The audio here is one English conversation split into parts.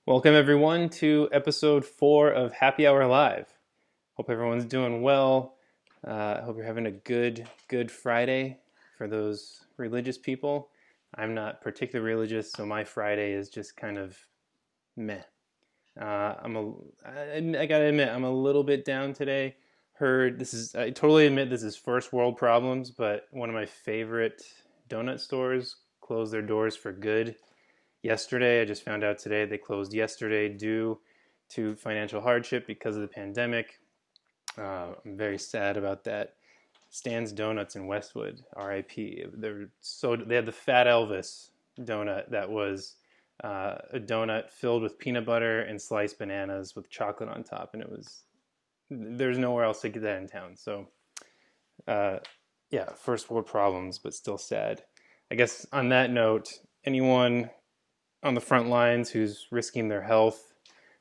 Welcome everyone to episode 4 of Happy Hour Live. Hope everyone's doing well. I hope you're having a good Friday for those religious people. I'm not particularly religious, so my Friday is just kind of meh. I gotta admit, I'm a little bit down today. I totally admit this is first world problems, but one of my favorite donut stores closed their doors for good yesterday. I just found out today they closed yesterday due to financial hardship because of the pandemic. I'm very sad about that. Stan's Donuts in Westwood, RIP. They had the Fat Elvis donut that was a donut filled with peanut butter and sliced bananas with chocolate on top, and there's nowhere else to get that in town. So, uh, yeah, first world problems, but still sad. I guess on that note, anyone on the front lines who's risking their health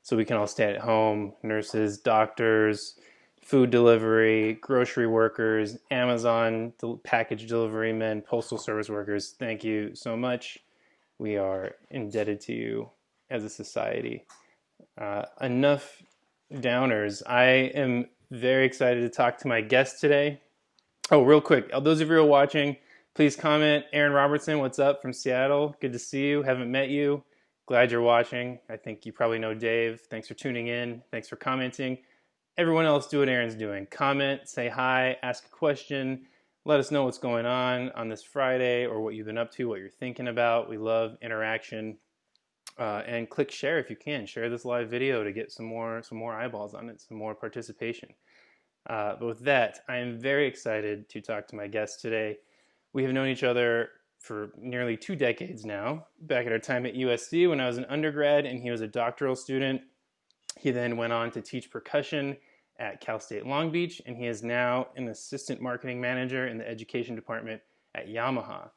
so we can all stay at home, nurses, doctors, food delivery, grocery workers, Amazon package delivery men, postal service workers, thank you so much. We are indebted to you as a society. Enough downers. I am very excited to talk to my guest today. Oh, real quick, those of you who are watching, please comment. Aaron Robertson, what's up from Seattle? Good to see you. Haven't met you. Glad you're watching. I think you probably know Dave. Thanks for tuning in. Thanks for commenting. Everyone else, do what Aaron's doing. Comment, say hi, ask a question. Let us know what's going on this Friday or what you've been up to, what you're thinking about. We love interaction. And click share if you can. Share this live video to get some more eyeballs on it, some more participation. But with that, I am very excited to talk to my guest today. We have known each other for nearly 2 decades now, back at our time at USC when I was an undergrad and he was a doctoral student. He then went on to teach percussion at Cal State Long Beach, and he is now an assistant marketing manager in the education department at Yamaha.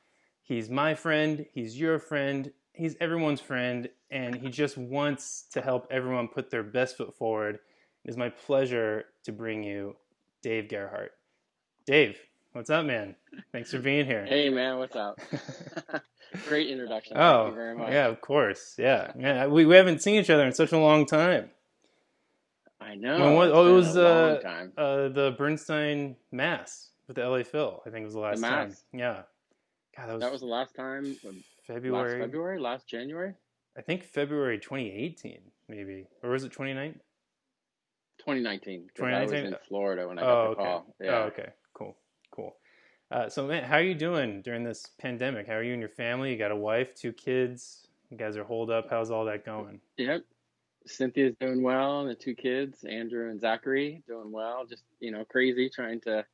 He's my friend, he's your friend, he's everyone's friend, and he just wants to help everyone put their best foot forward. It is my pleasure to bring you Dave Gerhart. Dave, what's up, man? Thanks for being here. Hey man, what's up? Great introduction. Thank you Oh, very much. yeah, of course. Yeah. Yeah, we haven't seen each other in such a long time. I When know, what? it's Oh, it been a was long time. the Bernstein Mass with the LA Phil. I think was the The last time. mass. Yeah. God, that That was was the last time, last February. February, last January? I think February 2018, maybe, or was it 2019? 2019, because I was 2019. in Florida when I got Oh, the okay. call. Oh, Yeah. okay. Cool. Cool. So, man, how are you doing during this pandemic? How are you and your family? You got a wife, 2 kids. You guys are holed up. How's all that going? Yep. Cynthia's doing well, and the two kids, Andrew and Zachary, doing well. Just, crazy trying to.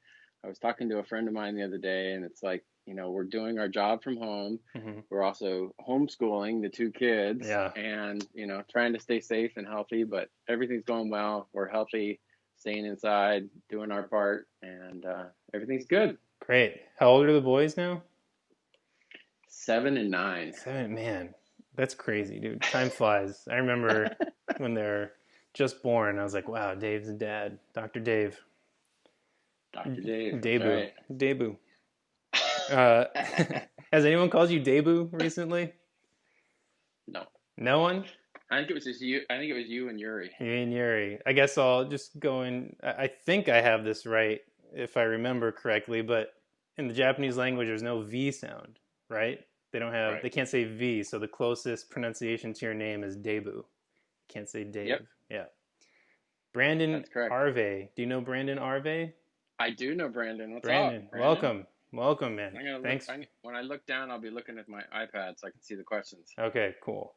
I was talking to a friend of mine the other day, and it's like, we're doing our job from home. Hmm. We're also homeschooling the two kids Yeah. and, trying to stay safe and healthy, but everything's going well. We're healthy, staying inside, doing our part, and everything's good. Great. How old are the boys now? 7 and 9. 7, man. That's crazy, dude. Time flies. I remember when they're just born. I was like, wow, Dave's a dad. Dr. Dave. Dr. Dave, that's Debu. right. Debu. Uh, has anyone called you Debu recently? No, No one? I think it was just you. I think it was you and Yuri. You mean Yuri. I guess I'll just go in. I think I have this right, if I remember correctly, but in the Japanese language, there's no V sound, right? Right. They can't say V, so the closest pronunciation to your name is Debu. Can't say Yep, Dave. Yeah. Brandon that's correct. Arve. Do you know Brandon Arve? I do know Brandon. What's up, Brandon, Brandon? welcome. Welcome, man. I'm gonna look. Thanks. When I look down, I'll be looking at my iPad so I can see the questions. Okay, cool.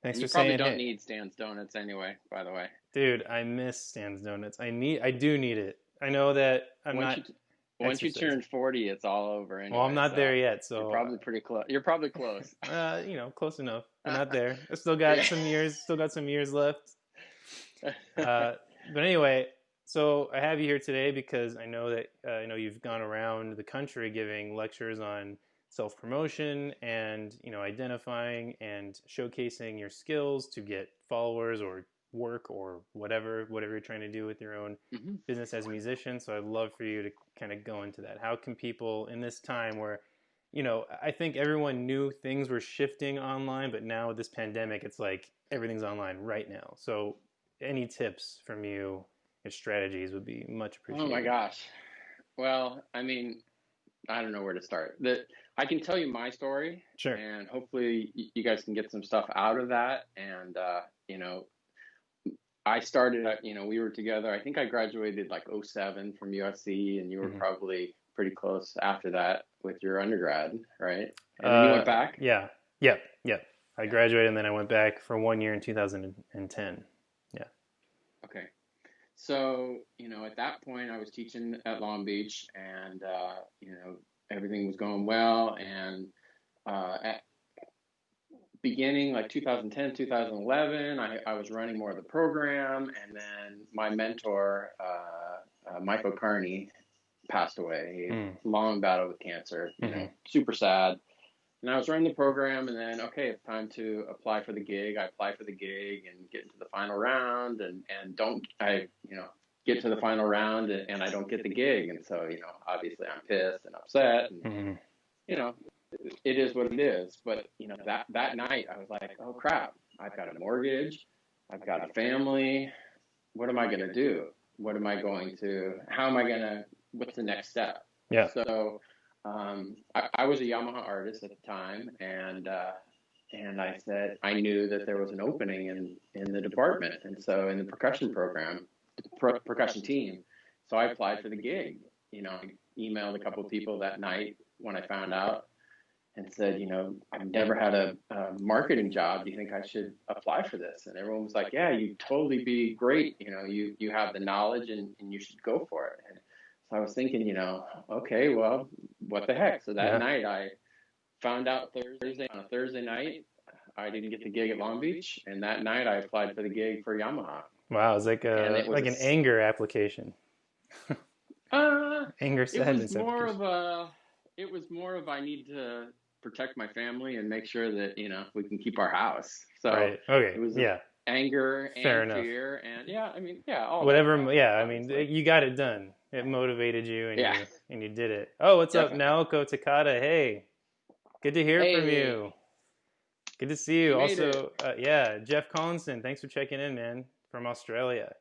Thanks And for you probably saying don't hey. need Stan's Donuts anyway, by the way. Dude, I miss Stan's Donuts. I do need it. I know that I'm Once not you once you exercising. turn 40, it's all over Well, I'm anyway. not there So yet, you're so probably pretty close. You're probably close. close enough, but not there. I still got Yeah. some years left. Uh, but anyway, so I have you here today because I know that you've gone around the country giving lectures on self promotion and identifying and showcasing your skills to get followers or work or whatever you're trying to do with your own hmm business as a musician. So I'd love for you to kind of go into that. How can people in this time where I think everyone knew things were shifting online, but now with this pandemic, it's like everything's online right now. So any tips from you or strategies would be much Oh my appreciated. gosh. Well, I mean, I don't know where to start. I can tell you my story, Sure. and hopefully you guys can get some stuff out of that. And you know, I started we were together. I think I graduated like '07 from USC, and you were Hmm. probably pretty close after that with your undergrad, right? And then you went back. Yeah. Yep. Yep. I Yeah. graduated and then I went back for 1 year in 2010. Yeah. Okay. So, at that point, I was teaching at Long Beach, and everything was going well. And at beginning like 2010, 2011, I was running more of the program, and then my mentor, Michael Carney, passed away. Mm. Long battle with cancer. Hmm. Super sad. And I was running the program, and then okay, it's time to apply for the gig. I apply for the gig and get into the final round, and don't I get to the final round, and I don't get the gig, and so obviously I'm pissed and upset, and Hmm. you know it is what it is. But that night I was like, oh crap, I've got a mortgage, I've got a family. What am I going to do? What am I going to? How am I going to? What's the next step? Yeah. So I was a Yamaha artist at the time, and I said I knew that there was an opening in the department, and so in the percussion program, percussion team. So I applied for the gig. I emailed a couple of people that night when I found out, and said, I've never had a marketing job. Do you think I should apply for this? And everyone was like, yeah, you'd totally be great. You have the knowledge, and you should go for it. And so I was thinking, okay, well, what the heck? So that Yeah. night I found out on a Thursday night, I didn't get the gig at Long Beach. And that night I applied for the gig for Yamaha. Wow. It's like And a it was like an anger application, anger it was sadness more application. of I need to protect my family and make sure that we can keep our house. So Right. Okay. it was Yeah. anger Fair and enough. fear, and yeah, I mean, yeah, all that Whatever. stuff, Yeah. I mean, obviously. you got it done. It motivated you, and Yeah, you did it. Oh, what's up, definitely. Naoko Takada? Hey, good to hear from Hey, you. Good to see you you. made it. Also, yeah, Jeff Collinson. Thanks for checking in, man, from Australia.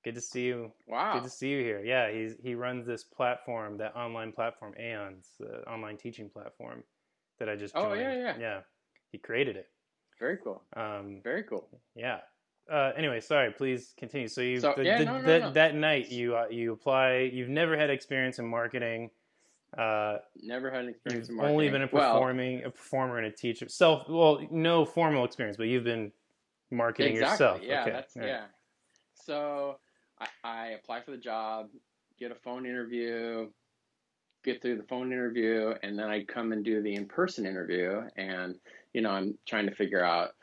Good to see you. Good to Wow. see you here. Yeah, he runs this platform, that online platform, Aeons, the online teaching platform that I just Oh yeah, joined. yeah. Yeah, he created it. Very cool. Um, Very cool. yeah. Anyway, sorry. Please continue. So you So yeah, no, no, no. that night you apply. You've never had experience in marketing. Uh, Never had an experience you've in only marketing. been Well, a performer and a teacher. Well, no formal experience, but you've been marketing exactly. yourself. Yeah, Okay. that's All right. yeah. So I apply for the job, get a phone interview, get through the phone interview, and then I come and do the in-person interview. And I'm trying to figure out,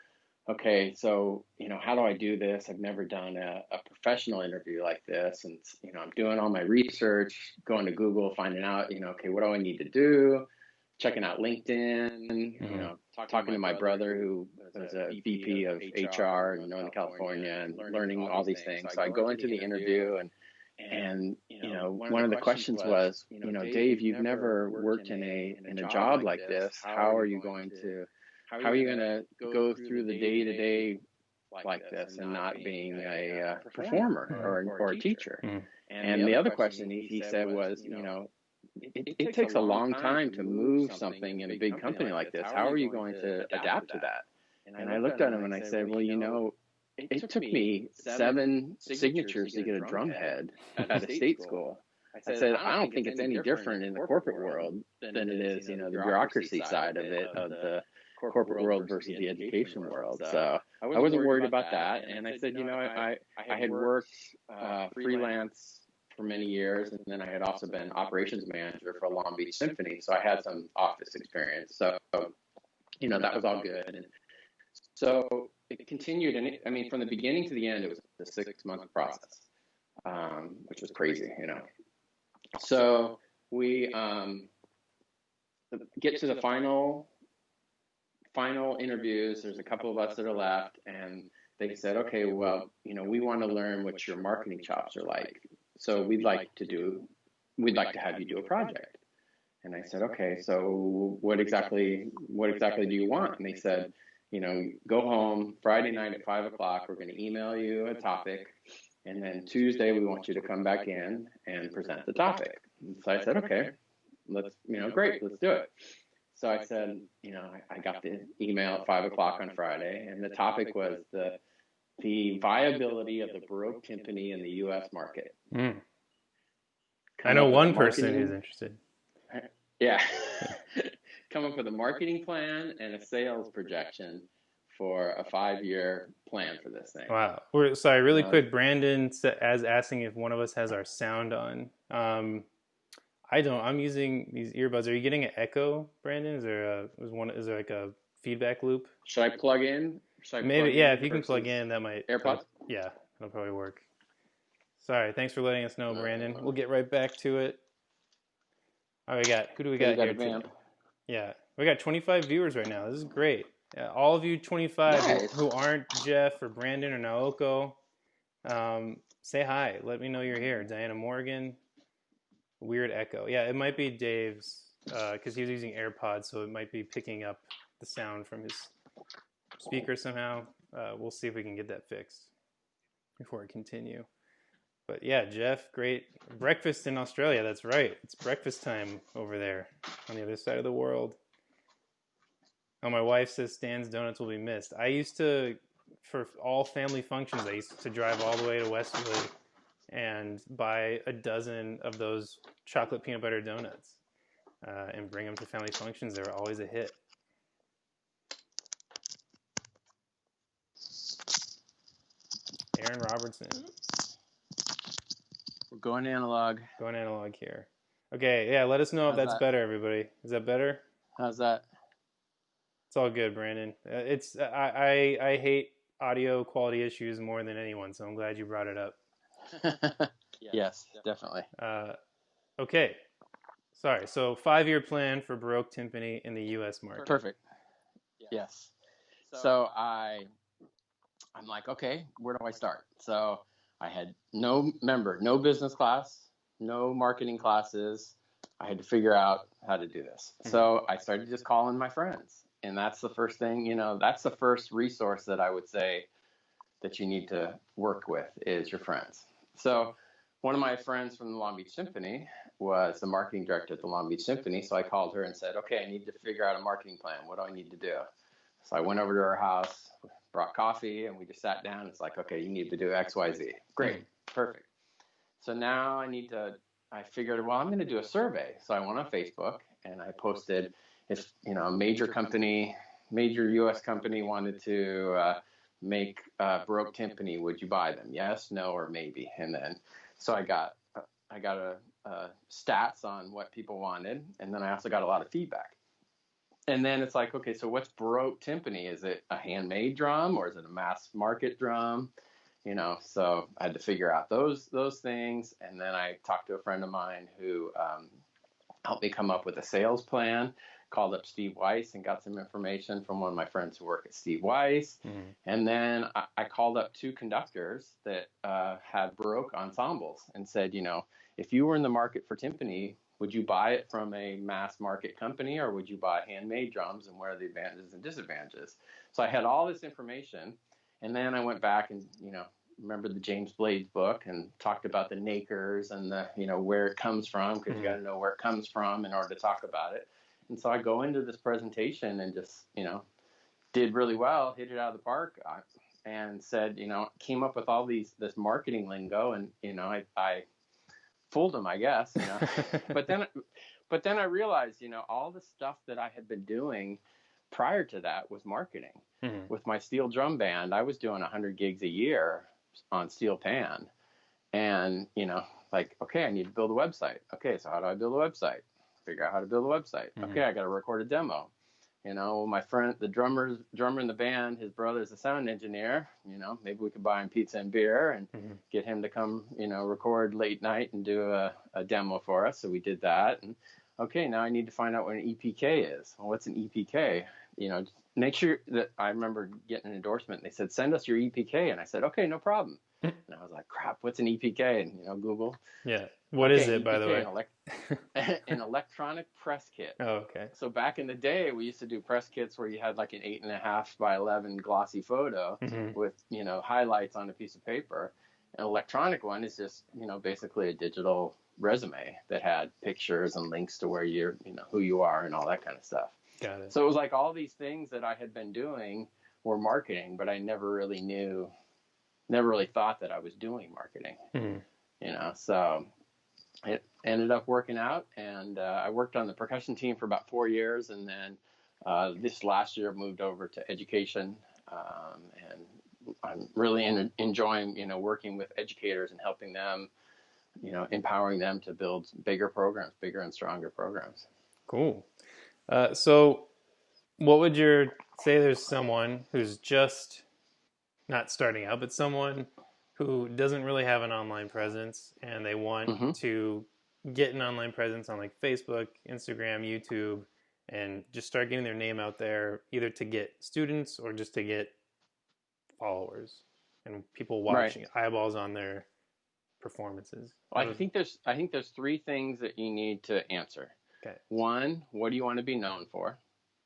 okay, so how do I do this? I've never done a professional interview like this, and I'm doing all my research, going to Google, finding out, okay, what do I need to do? Checking out LinkedIn, Mm-hmm. talking to my brother who was a VP of HR in Northern California, and learning all these things. So I go into the interview, and one of the questions was, Dave, you've never worked in a job like this. How are you going to go through the day to day like this and not being a performer or a teacher? Mm-hmm. And the other question he said was, it takes a long time to move something in a big company like this. How are you going to adapt to that? And I looked at him and I said, well, it took me 7 signatures to get a drum head at a state school. I said, I don't think it's any different in the corporate world than it is, the bureaucracy side of it, of the corporate world versus the education world. So I wasn't worried about that. And I said, I had worked freelance for many years, and then I had also been operations manager for Long Beach Symphony. So I had some office experience. So, that was all good. And so it continued, and I mean, from the beginning to the end, it was a 6-month process, which was crazy, So we get to the final interviews. There's a couple of us that are left, and they said, okay, well, we want to learn what your marketing chops are like. So we'd like to have you do a project. And I said, okay, so what exactly do you want? And they said, go home Friday night at 5 o'clock. We're going to email you a topic. And then Tuesday, we want you to come back in and present the topic. And so I said, okay, great, let's do it. So I said, I got the email at 5 o'clock on Friday, and the topic was the viability of the baroque timpani in the U.S. market. I know one person who's interested. Yeah. Come up with a marketing plan and a sales projection for a 5-year plan for this thing. Wow. Sorry, really quick. Brandon is asking if one of us has our sound on. I don't. I'm using these earbuds. Are you getting an echo, Brandon? Is there like a feedback loop? Should I plug in? Maybe, yeah. If you can plug in, that might. AirPods? Yeah, that'll probably work. Sorry. Thanks for letting us know, Brandon. We'll get right back to it. All right, who do we got here today? Yeah, we got 25 viewers right now. This is great. Yeah, all of you 25 who aren't Jeff or Brandon or Naoko, say hi. Let me know you're here. Diana Morgan. Weird echo. Yeah, it might be Dave's because he's using AirPods, so it might be picking up the sound from his speaker somehow. We'll see if we can get that fixed before I continue. But yeah, Jeff, great breakfast in Australia. That's right. It's breakfast time over there on the other side of the world. Oh, my wife says Stan's Donuts will be missed. I used to, for all family functions, I used to drive all the way to Westwood and buy a dozen of those chocolate peanut butter donuts and bring them to family functions. They were always a hit. Aaron Robertson. We're going analog. Going analog here. Okay, yeah, let us know if that's better, everybody. Is that better? How's that? It's all good, Brandon. I hate audio quality issues more than anyone, so I'm glad you brought it up. Yes, definitely. Okay. Sorry. So 5-year plan for baroque timpani in the U.S. market. Perfect. Yes. So I'm like, okay, where do I start? So I had no business class, no marketing classes. I had to figure out how to do this. So I started just calling my friends. And that's the first thing, that's the first resource that I would say that you need to work with is your friends. So one of my friends from the Long Beach Symphony was the marketing director at the Long Beach Symphony. So I called her and said, okay, I need to figure out a marketing plan. What do I need to do? So I went over to her house, brought coffee, and we just sat down. It's like, okay, you need to do X, Y, Z. Great. Perfect. So now I figured, well, I'm going to do a survey. So I went on Facebook and I posted if, a major U.S. company wanted to make baroque timpani, would you buy them? Yes, no, or maybe. And then, so I got stats on what people wanted. And then I also got a lot of feedback. And then it's like, okay, so what's baroque timpani? Is it a handmade drum or is it a mass market drum? So I had to figure out those things. And then I talked to a friend of mine who helped me come up with a sales plan, called up Steve Weiss and got some information from one of my friends who work at Steve Weiss. And then I called up 2 conductors that had baroque ensembles and said, if you were in the market for timpani, would you buy it from a mass market company or would you buy handmade drums, and what are the advantages and disadvantages? So I had all this information, and then I went back and, remember the James Blades book and talked about the nakers and the, where it comes from, because you got to know where it comes from in order to talk about it. And so I go into this presentation and just, did really well, hit it out of the park, and said, came up with all this marketing lingo, and, I fooled them, I guess, but then I realized, all the stuff that I had been doing prior to that was marketing. With my steel drum band, I was doing 100 gigs a year on steel pan, and, like, okay, I need to build a website. Okay, so how do I build a website? Figure out how to build a website. Okay, I got to record a demo. My friend, the drummer in the band, his brother's a sound engineer. Maybe we could buy him pizza and beer and get him to come, record late night and do a demo for us. So we did that. And okay, now I need to find out what an EPK is. Well, what's an EPK? Make sure that I remember getting an endorsement. They said, send us your EPK. And I said, okay, no problem. And I was like, crap, what's an EPK? And, Google. Yeah. What is it, by the way? An electronic press kit. Oh, okay. So back in the day, we used to do press kits where you had like an 8.5 by 11 glossy photo with, highlights on a piece of paper. An electronic one is just, basically a digital resume that had pictures and links to where you're, who you are and all that kind of stuff. Got it. So it was like all these things that I had been doing were marketing, but I never really thought that I was doing marketing, so it ended up working out, and I worked on the percussion team for about 4 years, and then this last year moved over to education, and I'm really enjoying, working with educators and helping them, empowering them to build bigger and stronger programs. Cool. So what would say there's someone who's just not starting out, but someone who doesn't really have an online presence and they want to get an online presence on like Facebook, Instagram, YouTube, and just start getting their name out there, either to get students or just to get followers and people watching, eyeballs on their performances. Well, I think there's 3 things that you need to answer. Okay. 1, what do you want to be known for?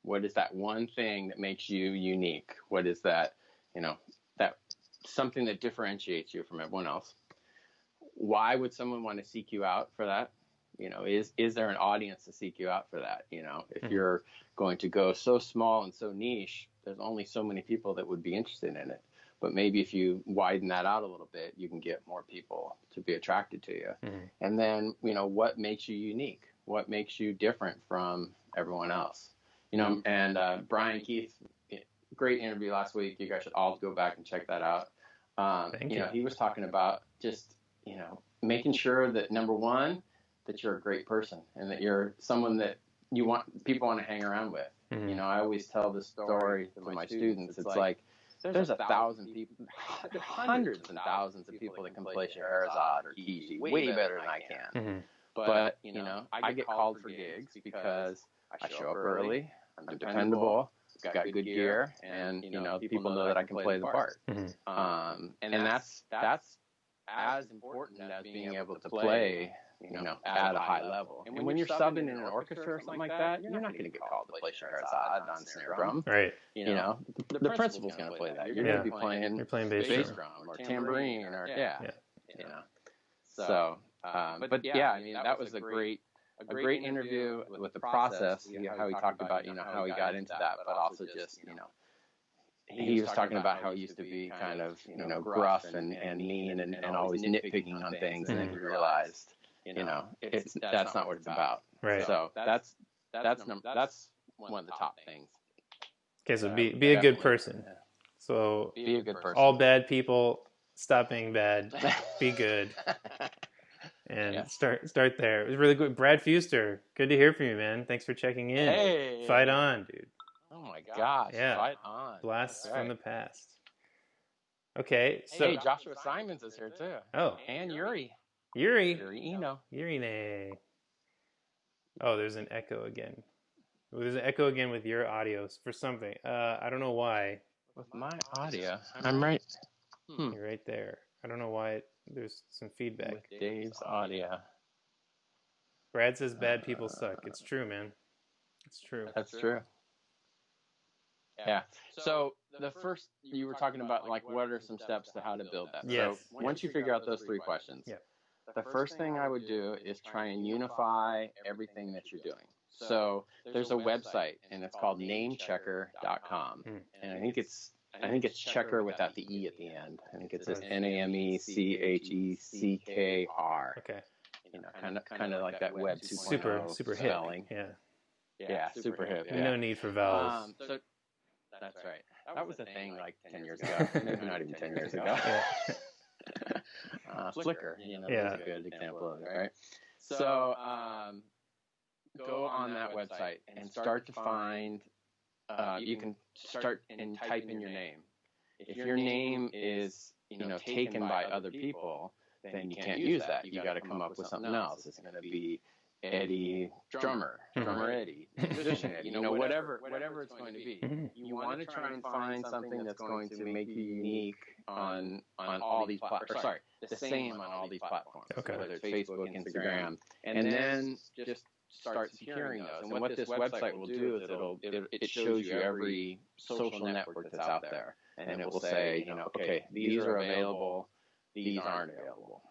What is that one thing that makes you unique? What is that, that something that differentiates you from everyone else? Why would someone want to seek you out for that? Is there an audience to seek you out for that? If you're going to go so small and so niche, there's only so many people that would be interested in it. But maybe if you widen that out a little bit, you can get more people to be attracted to you. And then, what makes you unique? What makes you different from everyone else? And Brian Keith, great interview last week. You guys should all go back and check that out. Thank you. He was talking about just, making sure that, number one, that you're a great person and that you're someone that people want to hang around with. I always tell this story to my students. It's like, there's 1,000 people, hundreds and thousands of people that can play Scheherazade or Kiji way better than I can. But, I get called for gigs because I show up early, I'm dependable, got good gear, and, people know that I can play the part. And that's as important as being able to play, at a high level. And when you're subbing in an orchestra or something like that, you're not going to get called to play Scheherazade on snare drum. Right. The principal's going to play that. You're going to be playing bass drum or tambourine or So, but yeah, I mean, that was a great interview with the process, how he talked about, how he got into that, but also just, he was talking about how he used to be kind of, gruff and mean and always nitpicking on things, and then he realized, that's not what it's about. Right. So that's one of the top things. Okay, so be a good person. So be a good person. All bad people, stop being bad. Be good. And start there. It was really good. Brad Fuster, good to hear from you, man. Thanks for checking in. Hey. Fight on, dude. Oh my gosh. Yeah. Fight on. Blasts from the past. Okay. So hey, Joshua Simons is here too. Oh. And Yuri. Yuri Eno. Yuri. Oh, there's an echo again. There's an echo again with your audio for something. I don't know why. With my audio. I'm right. You're right there. I don't know why there's some feedback. With Dave's audio. Brad says bad people suck. It's true, man. It's true. That's true. Yeah. So the first, you were talking about, like, what are some steps to how to build that? Yes. So once you figure out those 3 questions, the first thing I would do is try and unify everything that you're doing. So there's a website, and it's called namechecker.com. And I think it's checker without the E at the end. I think it's NAMECHECKR. Okay. Kind of like that web 2.0 super spelling. hip. Yeah, super hip. Yeah. No need for vowels. So that's right. That was a thing like 10 years ago. Maybe not even 10 years ago. Flickr, is a good example of it, right? So go on that website and start to find, you can start and type in your name. If your name is, taken by other people, then you can't use that. You got to come up with something else. It's going to be, Eddie drummer Eddie, musician Eddie, whatever it's going to be. You want to try and find something that's going to make you unique on all these platforms. Sorry, the same on all these platforms. Okay. Whether it's Facebook, Instagram, and then just start securing those. And what this website will do is it shows you every social network that's out there, and it will say, okay, these are available, these aren't available,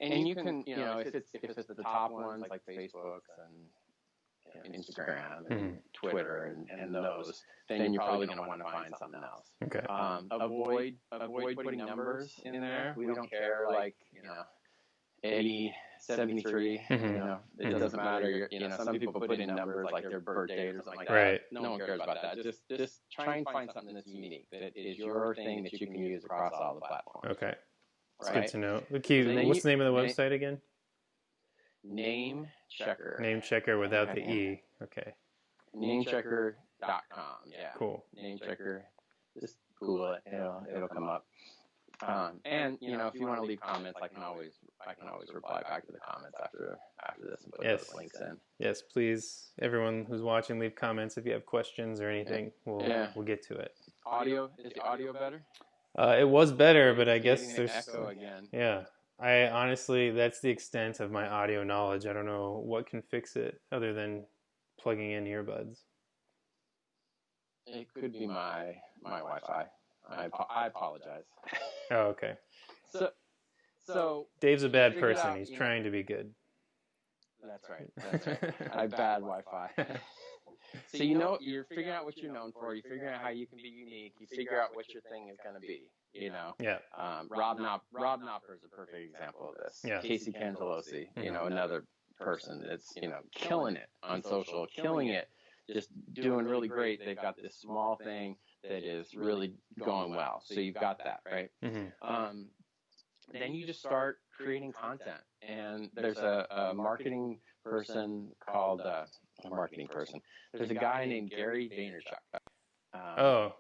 and you can, if it's the top ones like Facebook and Instagram and Twitter and those, then you're probably going to want to find something else. Okay. Avoid putting numbers in there. We don't care, like, 80, 73, it doesn't matter. Some people put in numbers like their birth date or something like that. Right. No one cares about that. Just try and find something that's unique, that is your thing that you can use across all the platforms. Okay. That's good to know. What's the name of the website again? Name Checker. Name Checker without the E. Okay. Namechecker.com. Yeah. Cool. Namechecker. Just Google it. It'll come up. And if you want to leave comments, I can always reply back to the comments after this and put those links in. Yes, please. Everyone who's watching, leave comments if you have questions or anything. We'll get to it. Is the audio better? It was better, but I guess there's echo again. Yeah. I honestly, that's the extent of my audio knowledge. I don't know what can fix it other than plugging in earbuds. It could be my Wi-Fi. I apologize. Oh, okay. So Dave's a bad person. He's trying to be good. That's right. I have bad Wi-Fi. So you're figuring out what you're known for. You're figuring out how you can be unique. You figure out what your thing is going to be. Yeah. Rob Knopper is a perfect example of this. Yeah. Casey Cangelosi, another person that's killing it on social, killing it, just doing really great. They've got this small thing that is really going well. So you've got that, right? Mm-hmm. Then you just start creating content, and there's a marketing person called a marketing person. There's a guy named Gary Vaynerchuk.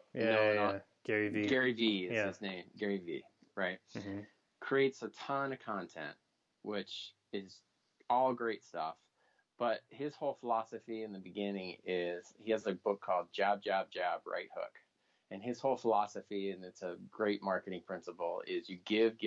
Gary V. Gary V is his name. Gary V. Right? Mm-hmm. Creates a ton of content, which is all great stuff. But his whole philosophy in the beginning is he has a book called Jab, Jab, Jab, Right Hook. And his whole philosophy, and it's a great marketing principle, is you give,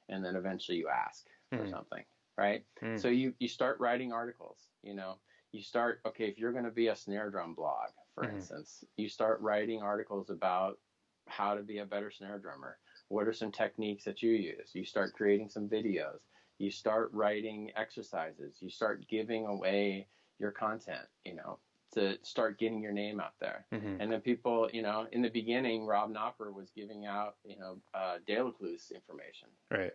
and then eventually you ask for something, right? So you start writing articles, You start, if you're going to be a snare drum blog, for instance, you start writing articles about how to be a better snare drummer. What are some techniques that you use? You start creating some videos. You start writing exercises. You start giving away your content, to start getting your name out there. Mm-hmm. And then people, in the beginning, Rob Knopper was giving out, De La Cluse information, right?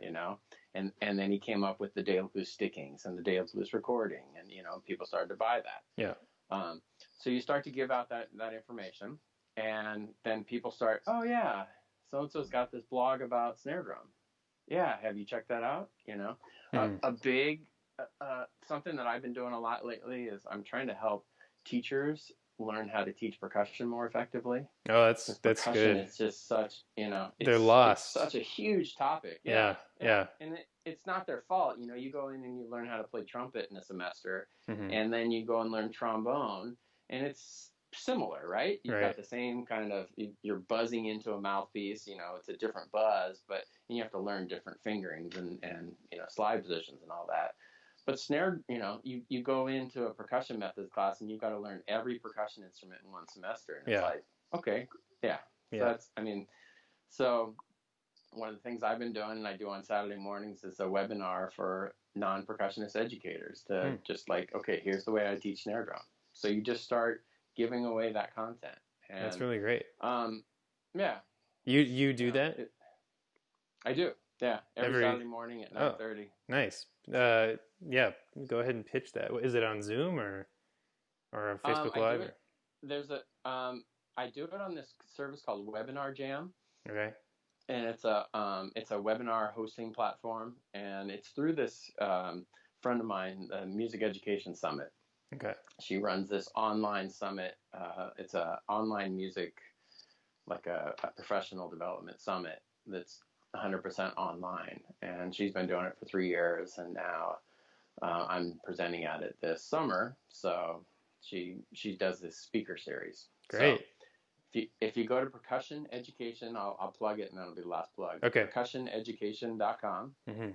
And then he came up with the De La Cluse stickings and the De La Cluse recording, and, people started to buy that. Yeah. So you start to give out that information, and then people start, oh yeah, so-and-so's got this blog about snare drum. Yeah, have you checked that out? A big, something that I've been doing a lot lately is I'm trying to help teachers learn how to teach percussion more effectively. Oh, that's good. It's just such, they're lost. It's such a huge topic. Yeah. And it's not their fault. You go in and you learn how to play trumpet in a semester, and then you go and learn trombone, and it's similar, right? You've got the same kind of, you're buzzing into a mouthpiece, it's a different buzz, but you have to learn different fingerings and slide positions and all that. But snare, you go into a percussion methods class and you've got to learn every percussion instrument in one semester. And it's like, okay, yeah. So one of the things I've been doing, and I do on Saturday mornings, is a webinar for non-percussionist educators to just okay, here's the way I teach snare drum. So you just start giving away that content. And, that's really great. Yeah. You do that? I do. Yeah, every Saturday morning at 9:30. Nice. Yeah, go ahead and pitch that. Is it on Zoom or on Facebook Live? I do it on this service called Webinar Jam. Okay. And it's a webinar hosting platform, and it's through this friend of mine, the Music Education Summit. Okay. She runs this online summit. It's a online music, like a professional development summit that's 100% online, and she's been doing it for 3 years, and now I'm presenting at it this summer. So she does this speaker series. So Great. if you go to Percussion Education, I'll plug it and that'll be the last plug. Okay. Percussioneducation.com. Mm-hmm.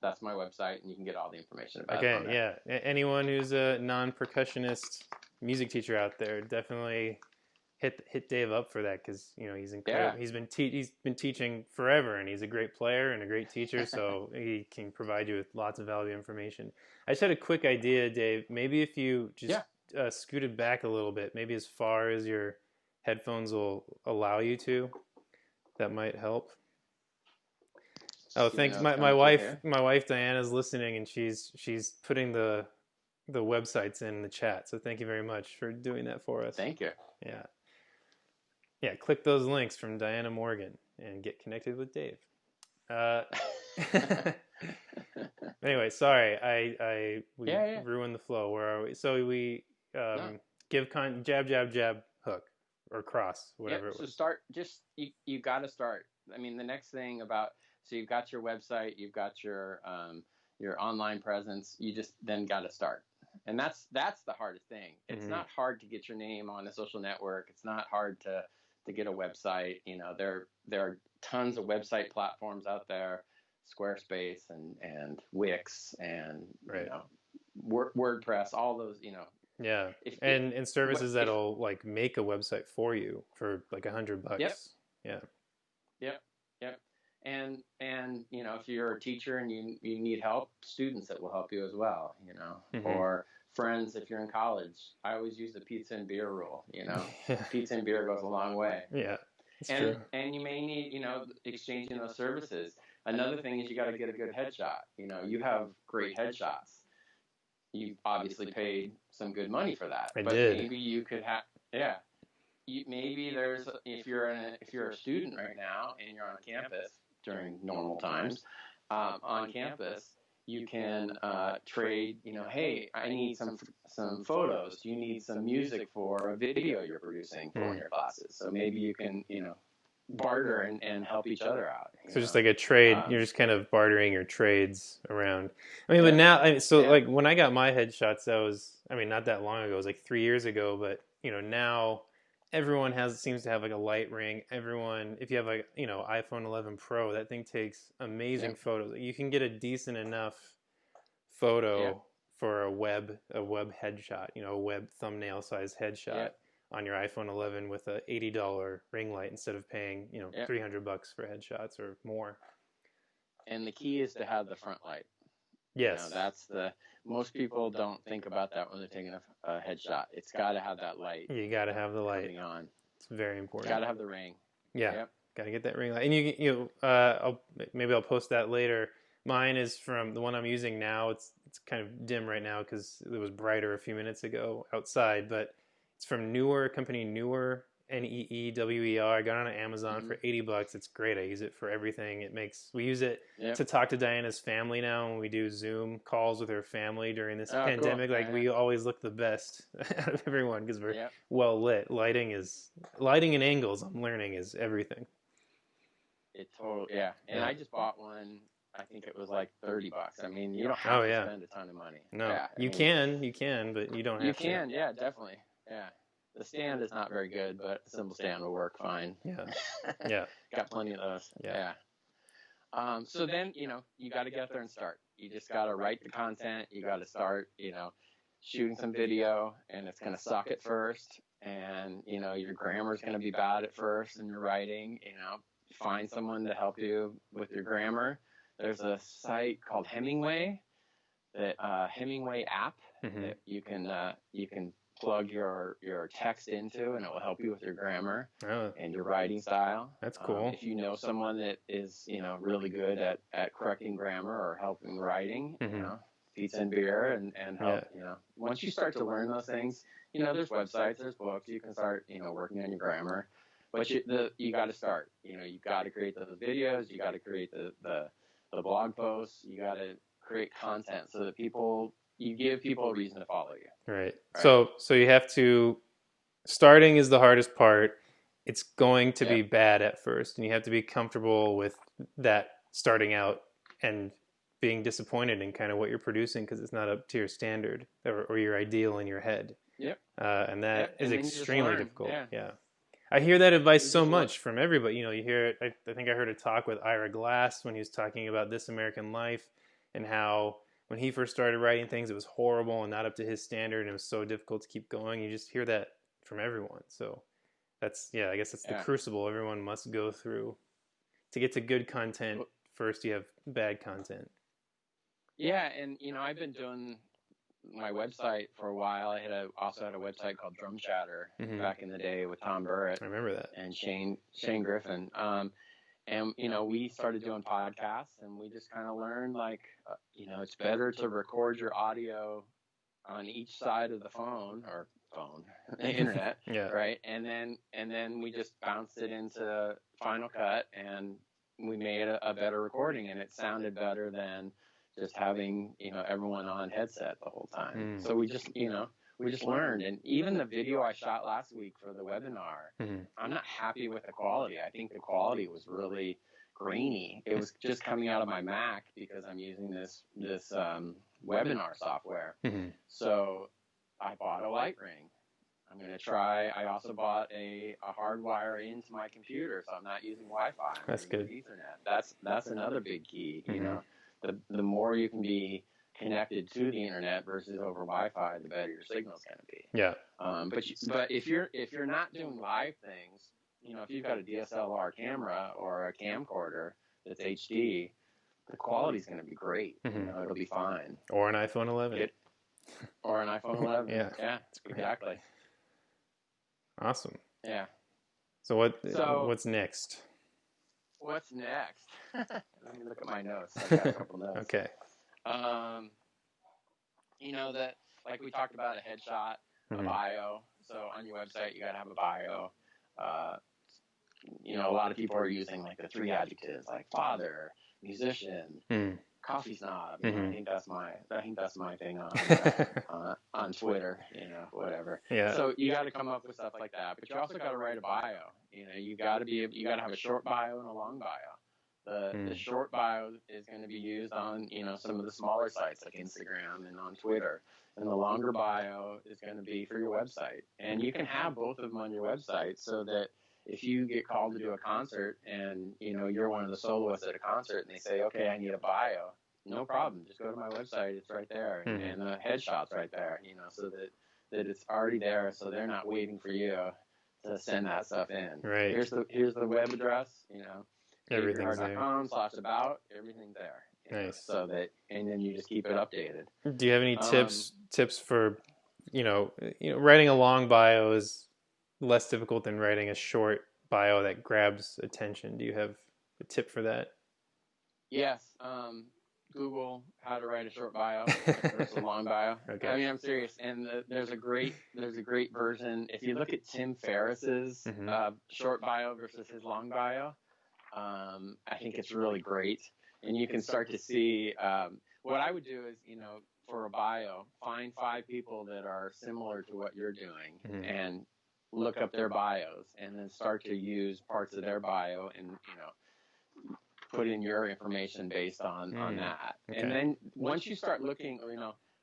That's my website, and you can get all the information about it on Okay, there. yeah. Anyone who's a non-percussionist music teacher out there, definitely hit Dave up for that, because he's Yeah. incredible. He's been teaching forever, and he's a great player and a great teacher, so he can provide you with lots of valuable information. I just had a quick idea, Dave. Maybe if you just Yeah. scooted back a little bit, maybe as far as your headphones will allow you to, that might help. Oh, Even thanks. though it's My coming through wife, here. Diana's listening, and she's putting the websites in the chat. So thank you very much for doing that for us. Thank you. Yeah. Yeah, click those links from Diana Morgan and get connected with Dave. Uh, anyway, sorry, we Yeah. ruined the flow. Where are we? So we No. give jab, jab, jab, hook, or cross, Yep. whatever it So was. start. Just you got to start. I mean, the next thing about so you've got your website, you've got your online presence. You just then got to start, and that's the hardest thing. It's Mm-hmm. not hard to get your name on a social network. It's not hard to get a website. There are tons of website platforms out there, Squarespace and Wix and Right. WordPress, all those. Yeah, If and services if that'll like make a website for you for like $100. Yep. Yeah. Yep. Yep. And if you're a teacher and you need help, students that will help you as well, Mm-hmm. or friends if you're in college. I always use the pizza and beer rule, Pizza and beer goes a long way. Yeah, it's and true. and you may need, exchanging those services. Another thing is you got to get a good headshot. You have great headshots. You've obviously paid some good money for that. I but did. Maybe you could have, yeah. Maybe there's if you're a student right now and you're on campus during normal times, on campus you can trade. Hey, I need some photos. Do you need some music for a video you're producing for one of your classes? So maybe you can barter and help each other out. So just like a trade, you're just kind of bartering your trades around. I mean, but now, like when I got my headshots, that was, not that long ago. It was like 3 years ago. But now everyone seems to have like a light ring. Everyone, if you have like iPhone 11 Pro, that thing takes amazing photos. You can get a decent enough photo for a web headshot. A web thumbnail size headshot on your iPhone 11 with a $80 ring light instead of paying $300 for headshots or more. And the key is to have the front light. Yes, that's most people don't think about that when they're taking a headshot. It's got to have that light. You got to have the light on. It's very important. Got to have the ring. Yeah, got to get that ring light. And maybe I'll post that later. Mine is from the one I'm using now. It's kind of dim right now because it was brighter a few minutes ago outside, but it's from company Neewer, Neewer. I got it on Amazon for $80. It's great. I use it for everything. We use it to talk to Diana's family now when we do Zoom calls with her family during this pandemic. Cool. Like we always look the best out of everyone because we're well lit. Lighting and angles, I'm learning, is everything. It totally, And I just bought one. I think it was like $30. I mean, you don't have to spend a ton of money. No, you can, but you don't have to. You can, definitely. Yeah. The stand is not very good, but a cymbal stand will work fine. Yeah. Got plenty of those. Yeah. So then, you got to get out there and start. You just got to write the content. You got to start, shooting some video, and it's going to suck at first. And, your grammar is going to be bad at first in your writing. Find someone to help you with your grammar. There's a site called Hemingway, that Hemingway app that you can plug your text into, and it will help you with your grammar and your writing style. That's cool. If you know someone that is really good at correcting grammar or helping writing, pizza and beer and help. Once you start to learn those things, there's websites, there's books. You can start working on your grammar, but you got to start. You got to create those videos. You got to create the blog posts. You got to create content so that you give people a reason to follow you. Right. So you have to, starting is the hardest part. It's going to be bad at first, and you have to be comfortable with that starting out and being disappointed in kind of what you're producing because it's not up to your standard or your ideal in your head. Yep. And that Yep. is And then you just extremely learn. difficult. Yeah. Yeah. I hear that advice We so just learn. much from everybody. You know, you hear it. I think I heard a talk with Ira Glass when he was talking about This American Life and how when he first started writing things, it was horrible and not up to his standard and it was so difficult to keep going. You just hear that from everyone. So that's, yeah, I guess that's the Yeah. crucible everyone must go through. To get to good content, first you have bad content. Yeah, and I've been doing my website for a while. I also had a website called Drum Chatter back in the day with Tom Burrett. I remember that. And Shane Griffin. And we started doing podcasts, and we just kind of learned it's better to record your audio on each side of the the internet, yeah. right? And then we just bounced it into Final Cut, and we made a better recording, and it sounded better than just having everyone on headset the whole time. So we just learned. And even the video I shot last week for the webinar, I'm not happy with the quality. I think the quality was really grainy. It was just coming out of my Mac because I'm using this webinar software. So I bought a light ring. I'm going to try. I also bought a hardwire into my computer, so I'm not using Wi-Fi. That's good. Ethernet. That's another big key. The more you can be connected to the internet versus over Wi-Fi, the better your signal's going to be. Yeah. But if you're not doing live things, if you've got a DSLR camera or a camcorder that's HD, the quality's going to be great. It'll be fine. Or an iPhone 11. Or an iPhone 11. Yeah, exactly. Awesome. Yeah. So what's next? What's next? Let me look at my notes. I got a couple notes. Okay. That like we talked about a headshot, a bio. So on your website, you got to have a bio. A lot of people are using like the 3 adjectives, like father, musician, coffee snob. I think that's my thing on Twitter. Whatever. Yeah. So you got to come up with stuff like that, but you also got to write a bio. You got to have a short bio and a long bio. The short bio is going to be used on some of the smaller sites like Instagram and on Twitter, and the longer bio is going to be for your website. And you can have both of them on your website so that if you get called to do a concert and you're one of the soloists at a concert and they say, okay, I need a bio, no problem, just go to my website, it's right there, and the headshot's right there, so that it's already there, so they're not waiting for you to send that stuff in. Right. Here's the web address, everything's there. davegerhart.com/about, everything's there. Nice. So that, and then you just keep it updated. Do you have any tips for writing a long bio is less difficult than writing a short bio that grabs attention? Do you have a tip for that? Yes. Google how to write a short bio versus a long bio. Okay. I mean, I'm serious. And there's a great version. If you look at Tim Ferriss's short bio versus his long bio, I think it's really great. And you can start to see what I would do is, for a bio, find 5 people that are similar to what you're doing and look up their bios, and then start to use parts of their bio and put in your information based on that. Okay. And then once you start looking,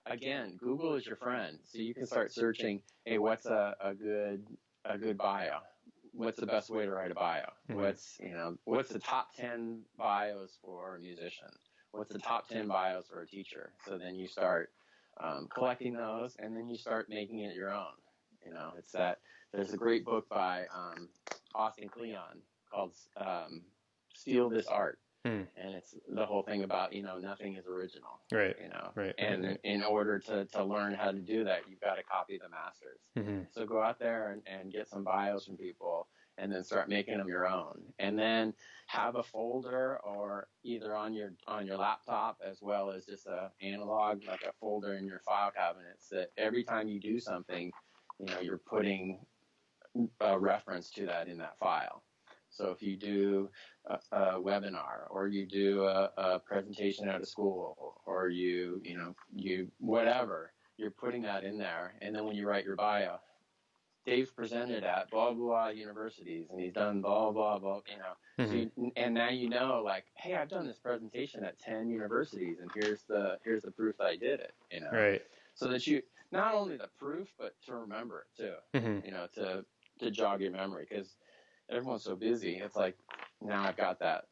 again, Google is your friend, so you can start searching. Hey, what's a good bio? What's the best way to write a bio? What's the top 10 bios for a musician? What's the top 10 bios for a teacher? So then you start collecting those, and then you start making it your own. It's that. There's a great book by Austin Kleon called Steal This Art. And it's the whole thing about, nothing is original. Right. Right. And in order to learn how to do that, you've got to copy the masters. So go out there and get some bios from people, and then start making them your own. And then have a folder, or either on your laptop as well as just a analog, like a folder in your file cabinets, that every time you do something, you're putting a reference to that in that file. So if you do a webinar, or you do a presentation at a school, or you whatever, you're putting that in there. And then when you write your bio, Dave's presented at blah blah universities, and he's done blah blah blah. And now like, hey, I've done this presentation at 10 universities, and here's the proof that I did it. Right. So that you not only the proof, but to remember it too. To jog your memory, because everyone's so busy. It's like, now I've got that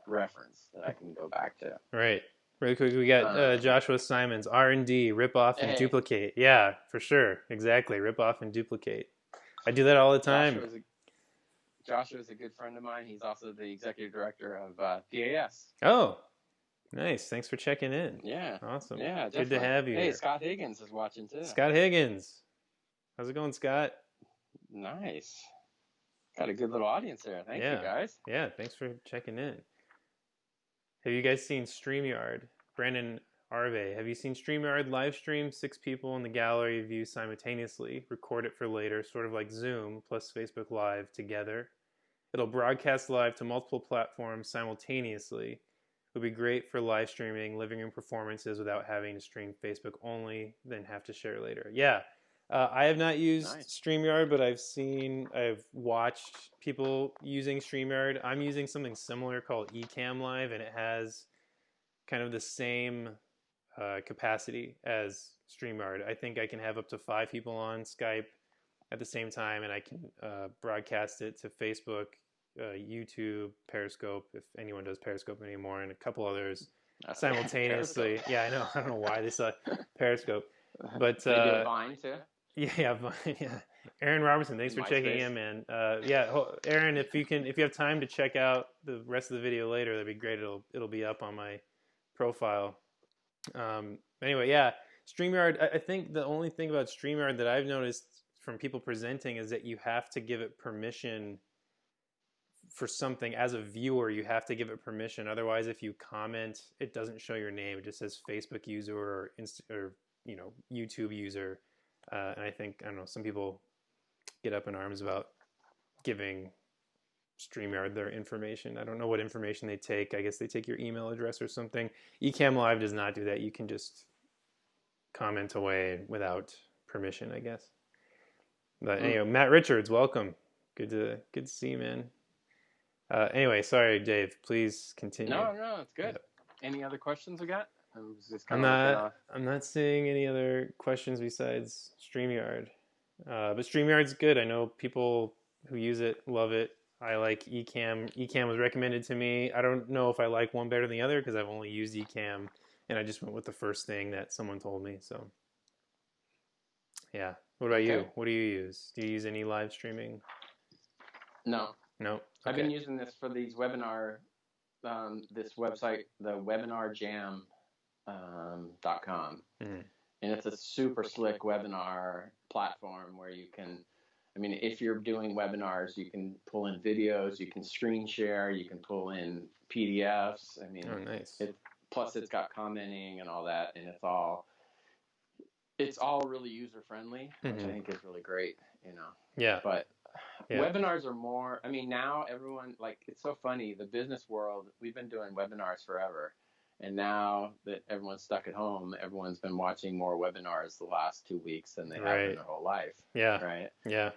reference that I can go back to. Right. Really quick, we got Joshua Simons, R&D, rip off and duplicate. Yeah, for sure. Exactly. Rip off and duplicate. I do that all the time. Joshua is a good friend of mine. He's also the executive director of PAS. Oh, nice. Thanks for checking in. Yeah. Awesome. Yeah, good to have you. Hey, here. Scott Higgins is watching too. Scott Higgins. How's it going, Scott? Nice. Got a good little audience there. Thank you, guys. Yeah, thanks for checking in. Have you guys seen Streamyard? Brandon Arve, have you seen Streamyard live stream? 6 people in the gallery view simultaneously, record it for later, sort of like Zoom plus Facebook Live together. It'll broadcast live to multiple platforms simultaneously. It would be great for live streaming living room performances without having to stream Facebook only, then have to share later. Yeah. I have not used Streamyard, but I've watched people using Streamyard. I'm using something similar called Ecamm Live, and it has kind of the same capacity as Streamyard. I think I can have up to 5 people on Skype at the same time, and I can broadcast it to Facebook, YouTube, Periscope, if anyone does Periscope anymore, and a couple others simultaneously. Yeah, I know. I don't know why they saw Periscope, but they do Vine too. Yeah, Vine. Yeah. Aaron Robertson, thanks for checking in, man. Aaron, if you have time to check out the rest of the video later, that'd be great. It'll be up on my profile. Anyway, yeah, StreamYard. I think the only thing about StreamYard that I've noticed from people presenting is that you have to give it permission for something. As a viewer, you have to give it permission. Otherwise, if you comment, it doesn't show your name. It just says Facebook user or YouTube user. And I don't know, some people get up in arms about giving StreamYard their information. I don't know what information they take. I guess they take your email address or something. Ecamm Live does not do that. You can just comment away without permission, I guess. But anyway, Matt Richards, welcome. Good to see you, man. Anyway, sorry, Dave. Please continue. No, it's good. Any other questions we got? I'm not seeing any other questions besides StreamYard. But StreamYard's good. I know people who use it love it. I like Ecamm. Ecamm was recommended to me. I don't know if I like one better than the other because I've only used Ecamm, and I just went with the first thing that someone told me. So, yeah. What about you? What do you use? Do you use any live streaming? No. Okay. I've been using this for these webinar, this website, the webinarjam.com. And it's a super slick webinar platform where you can, if you're doing webinars, you can pull in videos, you can screen share, you can pull in PDFs. Oh, nice. Plus it's got commenting and all that, and it's all really user friendly, which I think is really great, Yeah. But webinars are more, now everyone, it's so funny, the business world, we've been doing webinars forever. And now that everyone's stuck at home, everyone's been watching more webinars the last 2 weeks than they have in their whole life. Yeah. Right. Yeah.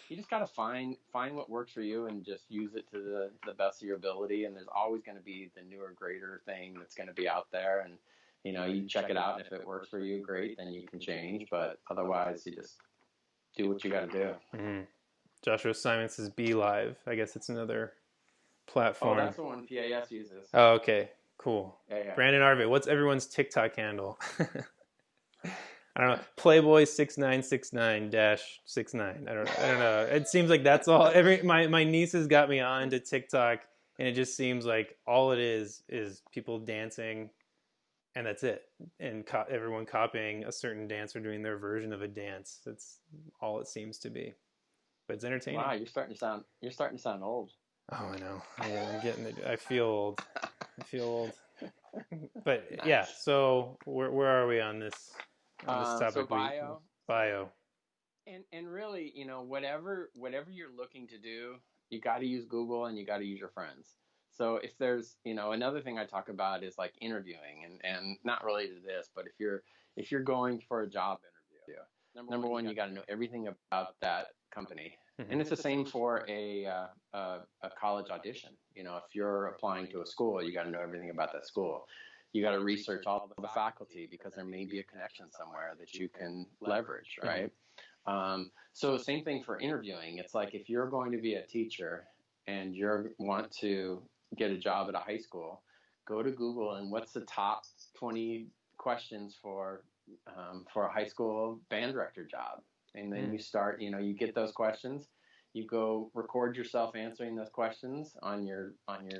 You just got to find what works for you and just use it to the best of your ability. And there's always going to be the newer, greater thing that's going to be out there. And, you check it out. And if it works for you, great, then you can change. But otherwise, you just do what you got to do. Mm-hmm. Joshua Simon says Be Live. I guess it's another platform. Oh, that's the one PAS uses. Oh, okay. Cool. Yeah. Brandon Arvit, what's everyone's TikTok handle? I don't know. Playboy6969-69. I don't know. It seems like that's all. My nieces got me on to TikTok, and it just seems like all it is people dancing, and that's it. And everyone copying a certain dance or doing their version of a dance. That's all it seems to be. But it's entertaining. Wow, you're starting to sound old. Oh, I know. I'm getting it. I feel old. But nice. Yeah. So where are we on this topic? So bio. And really, whatever you're looking to do, you got to use Google and you got to use your friends. So if there's, another thing I talk about is like interviewing, and not related to this, but if you're going for a job interview, number one, you got to know everything about that company. Mm-hmm. And it's the same for a college audition. If you're applying to a school, you got to know everything about that school. You got to research all the faculty, because there may be a connection somewhere that you can leverage, right? So same thing for interviewing. It's like if you're going to be a teacher and you want to get a job at a high school, go to Google and what's the top 20 questions for a high school band director job, and then you start. You get those questions, you go record yourself answering those questions on your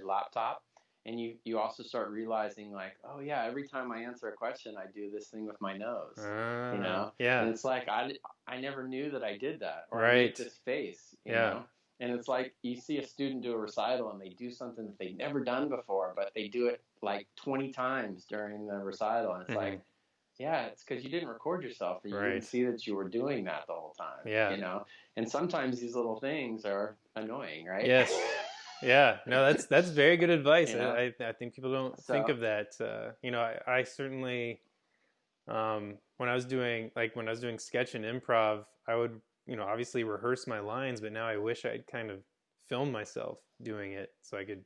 laptop, and you also start realizing like, oh yeah, every time I answer a question, I do this thing with my nose, Yeah. and it's like I never knew that I did that, or Right. I make this face, Yeah. And it's like you see a student do a recital and they do something that they've never done before, but they do it like 20 times during the recital. And it's like, yeah, it's because you didn't record yourself, or you didn't see that you were doing that the whole time. Yeah. And sometimes these little things are annoying, right? Yes. Yeah. No, that's very good advice. I think people don't think of that. I certainly, when I was doing sketch and improv, I would, obviously rehearse my lines, but now I wish I'd kind of filmed myself doing it so I could,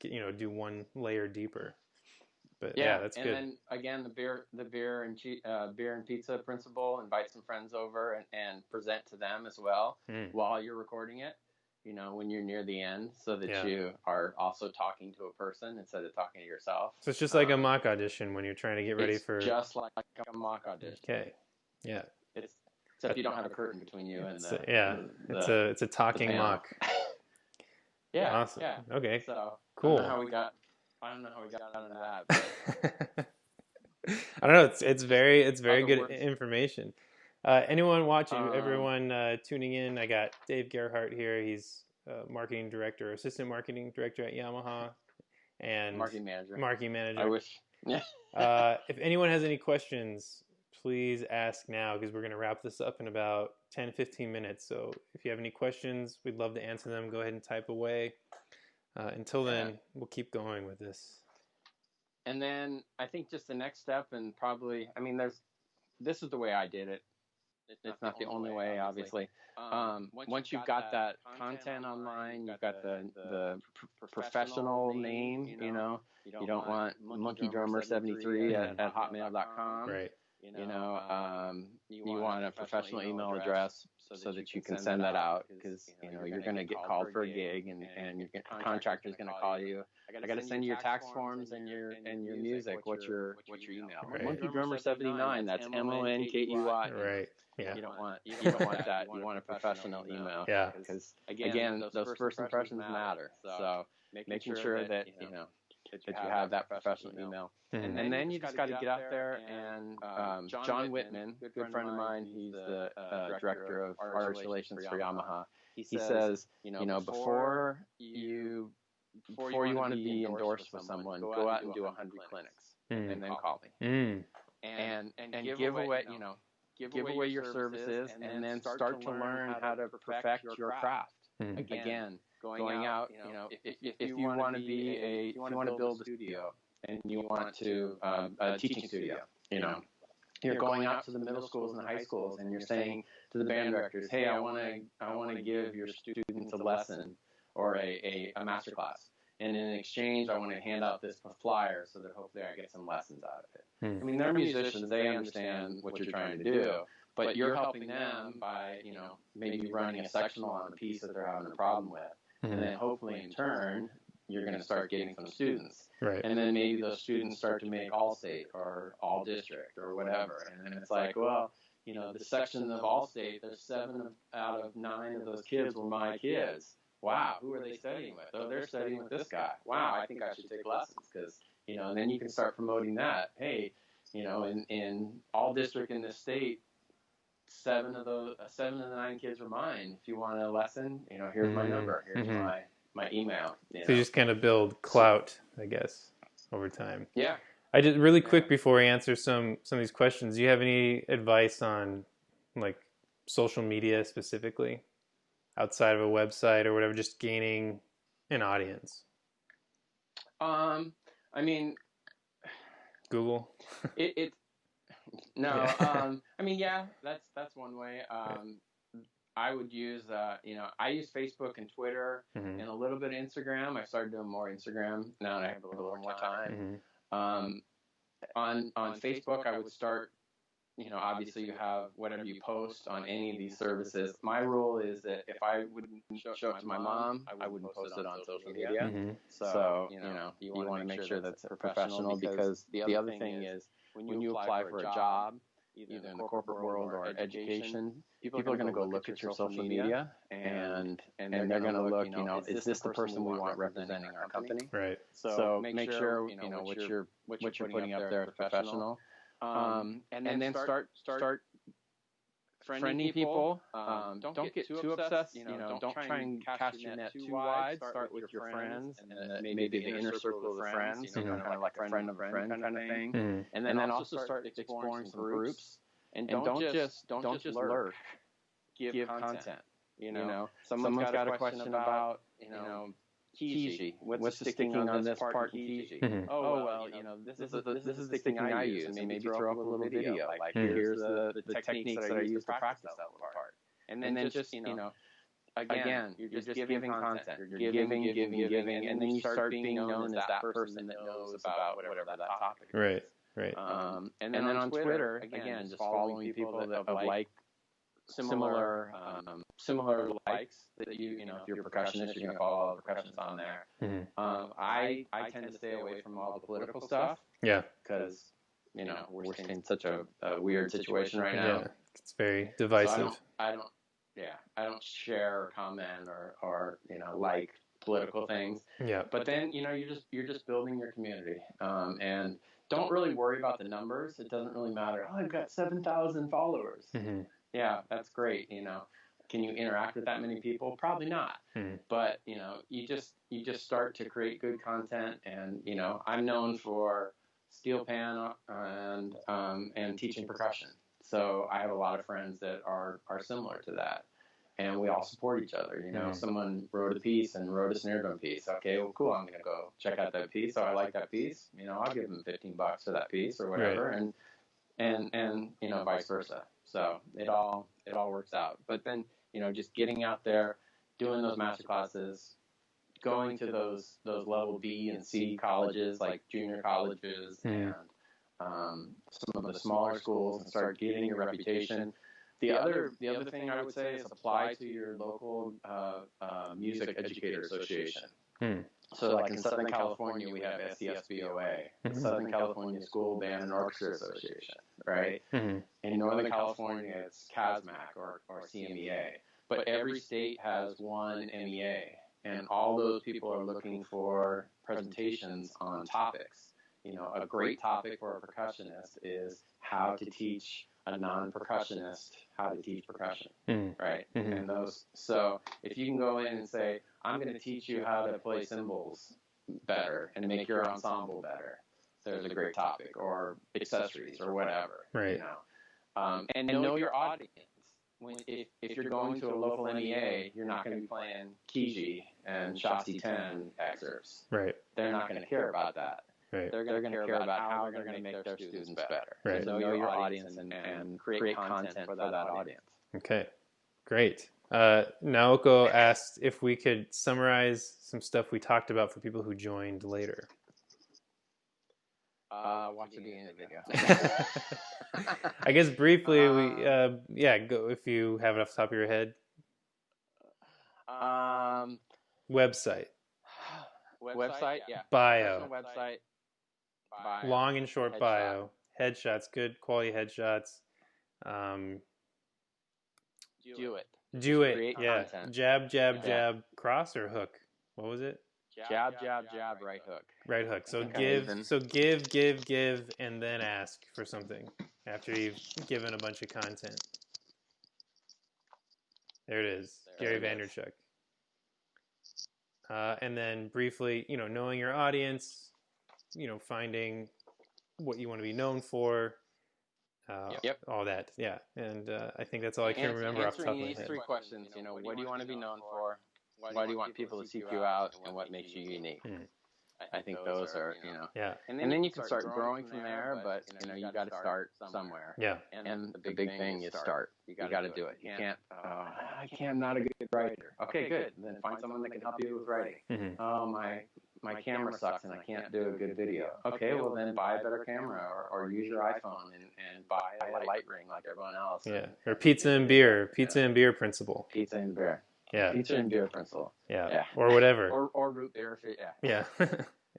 do one layer deeper. But yeah, that's good. And then again, the beer and pizza principle: invite some friends over and present to them as well while you're recording it. When you're near the end, so that you are also talking to a person instead of talking to yourself. So it's just like a mock audition when you're trying to get ready for. Just like a mock audition. Okay. Yeah. Except you don't have a curtain between you and it's a talking mock. Yeah. Awesome. Yeah. Okay. So cool. I don't know how we got into that. But. I don't know. It's very good information. Anyone watching, everyone tuning in, I got Dave Gerhart here. He's assistant marketing director at Yamaha, and marketing manager. I wish. If anyone has any questions, please ask now, because we're going to wrap this up in about 10-15 minutes. So if you have any questions, we'd love to answer them. Go ahead and type away. Until then, we'll keep going with this. And then I think just the next step, and probably, this is the way I did it. It's not the only way, obviously. Once you've got that content online, you've got the professional name, you don't want monkeydrummer73 at hotmail.com. Right. You want a professional email address so that you can send that out, because you're going to get called for a gig, and your contractor's going to call you. I got to send you your tax forms and your music. What's your email? Right. Monkeydrummer79. That's MONKEY. Right. Yeah. You don't want that. You want a professional email. Yeah. Because again, those first impressions matter. So making sure that that you have that professional email. Mm-hmm. And then you just got to get out there, and John Whitman, good friend of mine, he's the director of artist relations for Yamaha. He says, before you want to be endorsed with someone, go out and do 100 clinics, and then call me. And give away, give away your services, and then start to learn how to perfect your craft. Again, going out, if you want to build a studio, and you want to a teaching studio, you're going out to the middle schools and the high schools, and you're saying to the band directors, hey, I want to give your students a lesson or a master class, and in exchange, I want to hand out this flyer so that hopefully I get some lessons out of it. They're musicians; they understand what you're trying to do, but you're helping them by maybe running a sectional on a piece that they're having a problem with, and then hopefully in turn you're going to start getting some students. Right. And then maybe those students start to make all state or all district or whatever. And then it's like, well, the section of all state, there's 7 out of 9 of those kids were my kids. Wow, who are they studying with? Oh, they're studying with this guy. Wow, I think I should take lessons, because, and then you can start promoting that. Hey, in all district in this state, 7 of the 9 kids are mine. If you want a lesson, here's my number. Here's my email. So you just kind of build clout, I guess, over time. Yeah. I just really quick before we answer some of these questions, do you have any advice on like social media specifically, outside of a website or whatever, just gaining an audience? I mean, Google. it no. Yeah. I mean, yeah, that's one way. I would use, I use Facebook and Twitter Mm-hmm. and a little bit of Instagram. I started doing more Instagram now that I have a little more time. Mm-hmm. On Facebook, I would start, obviously you have whatever you post on any of these services. My rule is that if I wouldn't show it to my mom, I wouldn't post it on social media. Mm-hmm. So, you want to make sure that's professional, because the other thing is when you apply for a job, either in the corporate world or education, people are going to go look at your social media and they're going to look, is this the person we want representing our company? Right. So make sure, what you're putting up there is professional. And then start friending people. Don't get too obsessed. Don't try and cast your net too wide. Start with your friends and maybe the inner circle of the friends, kind of like a friend of a friend kind of thing. Mm-hmm. And then also start exploring some groups. And don't just lurk. Give content. Someone's got a question about Kiji. What's the sticking on this part in Kiji? Mm-hmm. Oh well, this is the sticking I use, and maybe throw up a little video. Like here's the techniques that I use to practice that little part. And then just again, you're just giving content. You're giving, and then you start being known as that person that knows about whatever that topic is. Right. Right. And then on Twitter, again, just following people that have like similar likes that if you're a percussionist, you're going to follow all the percussionists on there. Mm-hmm. I tend to stay away from all the political stuff. Yeah. Because, we're in such a weird situation right now. Yeah. It's very divisive. So I don't share or comment or like political things. Yeah. But then, you're just building your community. And don't really worry about the numbers. It doesn't really matter. Oh, I've got 7,000 followers. Mm-hmm. Yeah, that's great. Can you interact with that many people? Probably not. Mm-hmm. But you just start to create good content. And I'm known for steel pan and teaching percussion. So I have a lot of friends that are similar to that. And we all support each other. Someone wrote a piece and wrote a snare drum piece. Okay, well, cool. I'm gonna go check out that piece. So I like that piece. I'll give them $15 for that piece or whatever, right. and vice versa. So it all works out. But then just getting out there, doing those master classes, going to those level B and C colleges like junior colleges and some of the smaller schools, and start getting your reputation. The other thing I would say is apply to your local music educator association. So like in Southern California, we have SCSBOA, the Southern California School Band and Orchestra Association, right? Mm-hmm. In Northern California, it's CASMAC or CMEA. But every state has one MEA, and all those people are looking for presentations on topics. A great topic for a percussionist is how to teach a non-percussionist how to teach percussion, right? Mm-hmm. And so if you can go in and say, I'm going to teach you how to play cymbals better and make your ensemble better, there's a great topic, or accessories or whatever, right? And know your audience. If you're going to a local MEA, you're not going to be playing Kiji and Shotzi 10 excerpts. Right. They're not going to care about that. Right. They're going to care about how they're going to make their students better. Right. So know your audience and create content for that audience. Okay, great. Naoko asked if we could summarize some stuff we talked about for people who joined later. Watch the beginning of the video. I guess briefly, go if you have it off the top of your head. Website, yeah. Bio. Website. Long and short bio. Headshots, good quality headshots. Do it. Do it. Create yeah. content. Jab, cross or hook? What was it? Jab, right hook. Right hook. So okay. give, and then ask for something after you've given a bunch of content. There it is. Gary Vanderchuk. And then briefly, knowing your audience, finding what you want to be known for, all that. Yeah. And I think that's all I can remember off the top of my head. Answering these three questions, what do you want to be known for? Why do you want people to seek you out? And what makes you unique? I think those are, Yeah. and then you can start growing from there, but you got to start somewhere. Yeah. And the big thing is start. You got to do it. You can't. I'm not a good writer. Okay, good. Then find someone that can help you with writing. Mm-hmm. Oh, my camera sucks and I can't do a good video. Okay, well then buy a better camera or use your iPhone and buy a light ring like everyone else. Yeah. Or pizza and beer principle. Pizza and beer. Yeah. Pizza and beer principle. Yeah. Or whatever. Or root beer. Yeah.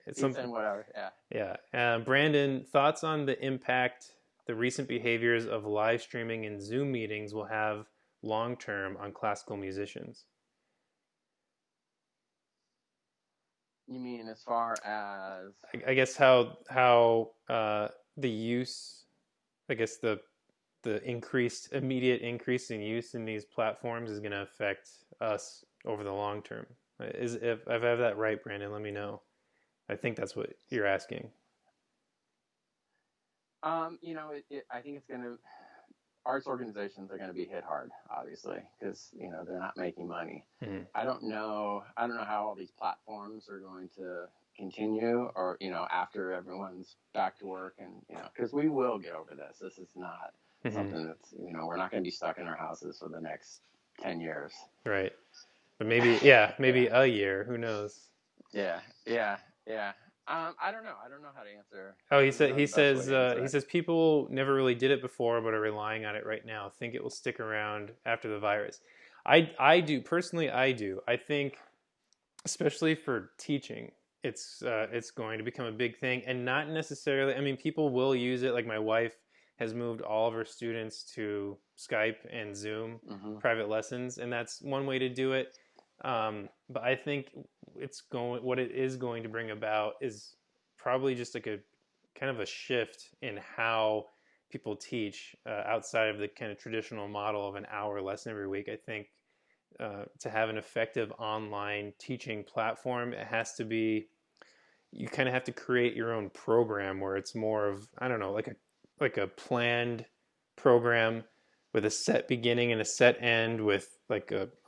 It's pizza and whatever. Yeah. Yeah. Brandon, thoughts on the impact the recent behaviors of live streaming and Zoom meetings will have long term on classical musicians? You mean as far as I guess how the use, I guess the immediate increase in use in these platforms is going to affect us over the long term. If I have that right, Brandon, let me know. I think that's what you're asking. I think it's going to, arts organizations are going to be hit hard, obviously, because they're not making money. Mm-hmm. I don't know how all these platforms are going to continue, or after everyone's back to work, and because we will get over this. This is not something that's we're not going to be stuck in our houses for the next 10 years. Right. But maybe a year. Who knows? Yeah. I don't know. I don't know how to answer. Oh, he says people never really did it before, but are relying on it right now. Think it will stick around after the virus. I do personally. I do. I think, especially for teaching, it's going to become a big thing, and not necessarily. I mean, people will use it. Like my wife has moved all of her students to Skype and Zoom private lessons, and that's one way to do it. But I think what it is going to bring about is probably just like a kind of a shift in how people teach outside of the kind of traditional model of an hour lesson every week. I think to have an effective online teaching platform, it has to be, you kind of have to create your own program where it's more of, I don't know, like a planned program with a set beginning and a set end, with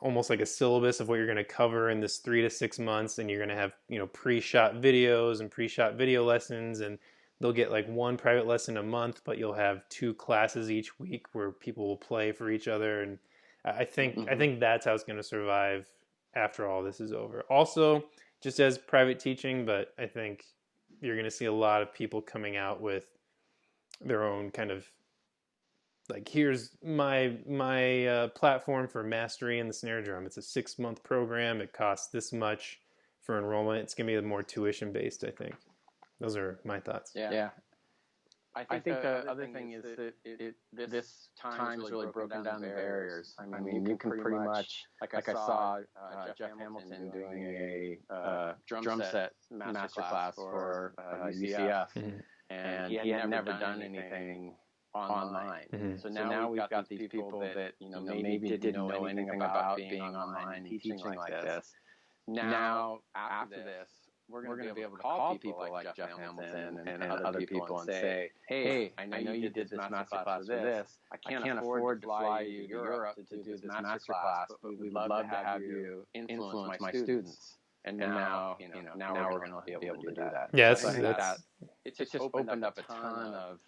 almost like a syllabus of what you're going to cover in this 3 to 6 months, and you're going to have pre-shot videos and pre-shot video lessons, and they'll get like one private lesson a month, but you'll have 2 classes each week where people will play for each other. And I think that's how it's going to survive after all this is over. Also, just as private teaching, but I think you're going to see a lot of people coming out with their own kind of, like, here's my platform for mastery in the snare drum. It's a 6-month program. It costs this much for enrollment. It's going to be more tuition based, I think. Those are my thoughts. Yeah. I think the other thing is that this time has really broken down the barriers. I mean, you can pretty much, like I saw Jeff Hamilton doing a drum set masterclass for UCF, and he had never done anything online. So now we've got these people that maybe didn't know anything about being online and teaching like this. Now, after this, we're going to be able to call people like Jeff Hamilton and other people and say, hey, I know you did this masterclass for this. I can't afford to fly you to Europe to do this masterclass, but we'd love to have you influence my students. And now we're going to be able to do that. Yeah, it's just opened up a ton of.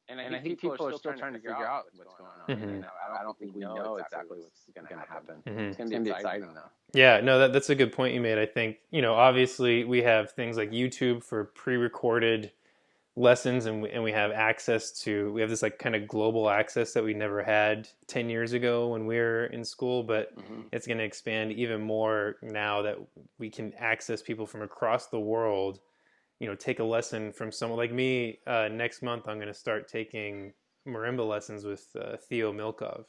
And I think people are still trying to figure out what's going on. I don't think we know exactly what's going to happen. It's going to be exciting, though. Yeah, no, that's a good point you made. I think, obviously we have things like YouTube for pre-recorded lessons, and we have we have this like kind of global access that we never had 10 years ago when we were in school, but it's going to expand even more now that we can access people from across the world. Take a lesson from someone like me. Next month, I'm going to start taking marimba lessons with Theo Milkov.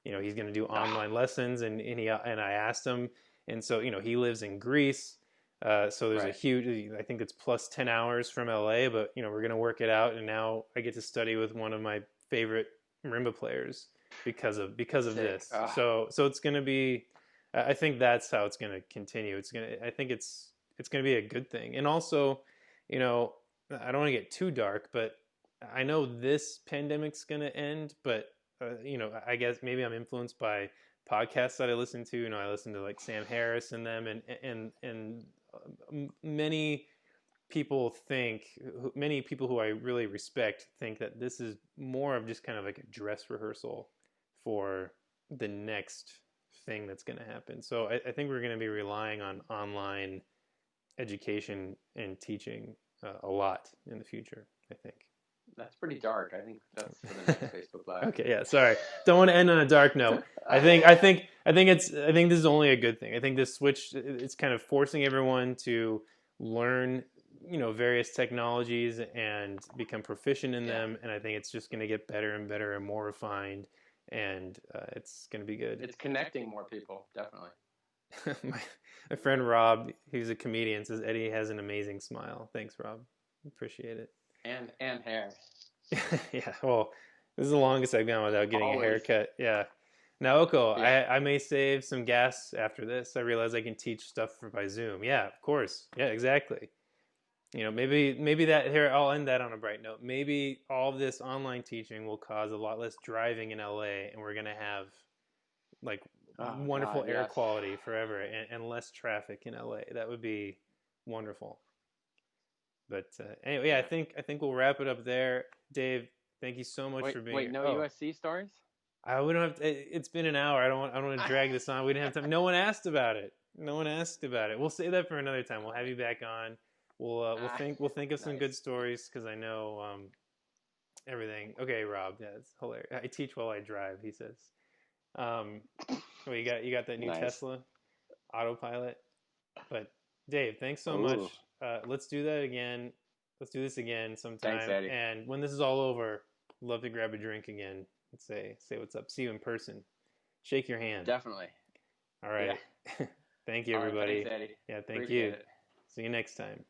He's going to do online lessons, and I asked him, and so he lives in Greece, so there's a huge, I think it's plus 10 hours from LA, but we're going to work it out, and now I get to study with one of my favorite marimba players because of this. So it's going to be, I think that's how it's going to continue. I think it's going to be a good thing, and also. I don't want to get too dark, but I know this pandemic's going to end, but, I guess maybe I'm influenced by podcasts that I listen to. I listen to like Sam Harris and them, and many many people who I really respect think that this is more of just kind of like a dress rehearsal for the next thing that's going to happen. So I think we're going to be relying on online education and teaching a lot in the future, I think. That's pretty dark. I think that's for the next Facebook Live. Okay, yeah, sorry. Don't want to end on a dark note. I think this is only a good thing. I think this switch it's kind of forcing everyone to learn, various technologies and become proficient in Yeah. them, and I think it's just going to get better and better and more refined, and it's going to be good. It's connecting more people, definitely. My friend Rob, who's a comedian, says Eddie has an amazing smile. Thanks, Rob. Appreciate it. And hair. Yeah, well, this is the longest I've gone without getting a Always. haircut. Yeah. Naoko, Yeah. I may save some gas after this. I realize I can teach stuff by Zoom. Yeah, of course. Yeah, exactly. Maybe that here. I'll end that on a bright note. Maybe all of this online teaching will cause a lot less driving in LA, and we're gonna have like Oh wonderful God, air yes. quality forever and less traffic in LA. That would be wonderful. But anyway, yeah, Yeah. I think we'll wrap it up there. Dave, thank you so much for being Wait, here. no Oh, USC stories? we don't have to, it's been an hour. I don't want to drag this on. We didn't have time. No one asked about it. No one asked about it. We'll save that for another time. We'll have you back on. We'll think of some good Nice. stories because I know everything. Okay, Rob. Yeah, it's hilarious. I teach while I drive. He says. Um, well, you got that new Nice. Tesla autopilot. But Dave, thanks so Ooh. much. Let's do that again. Let's do this again Thanks, sometime. Eddie. And when this is all over, love to grab a drink again and say what's up. See you in person. Shake your hand. Definitely. All Yeah. right. Thank you, All right. Thanks, everybody. Eddie. Yeah, thank Appreciate you. it. See you next time.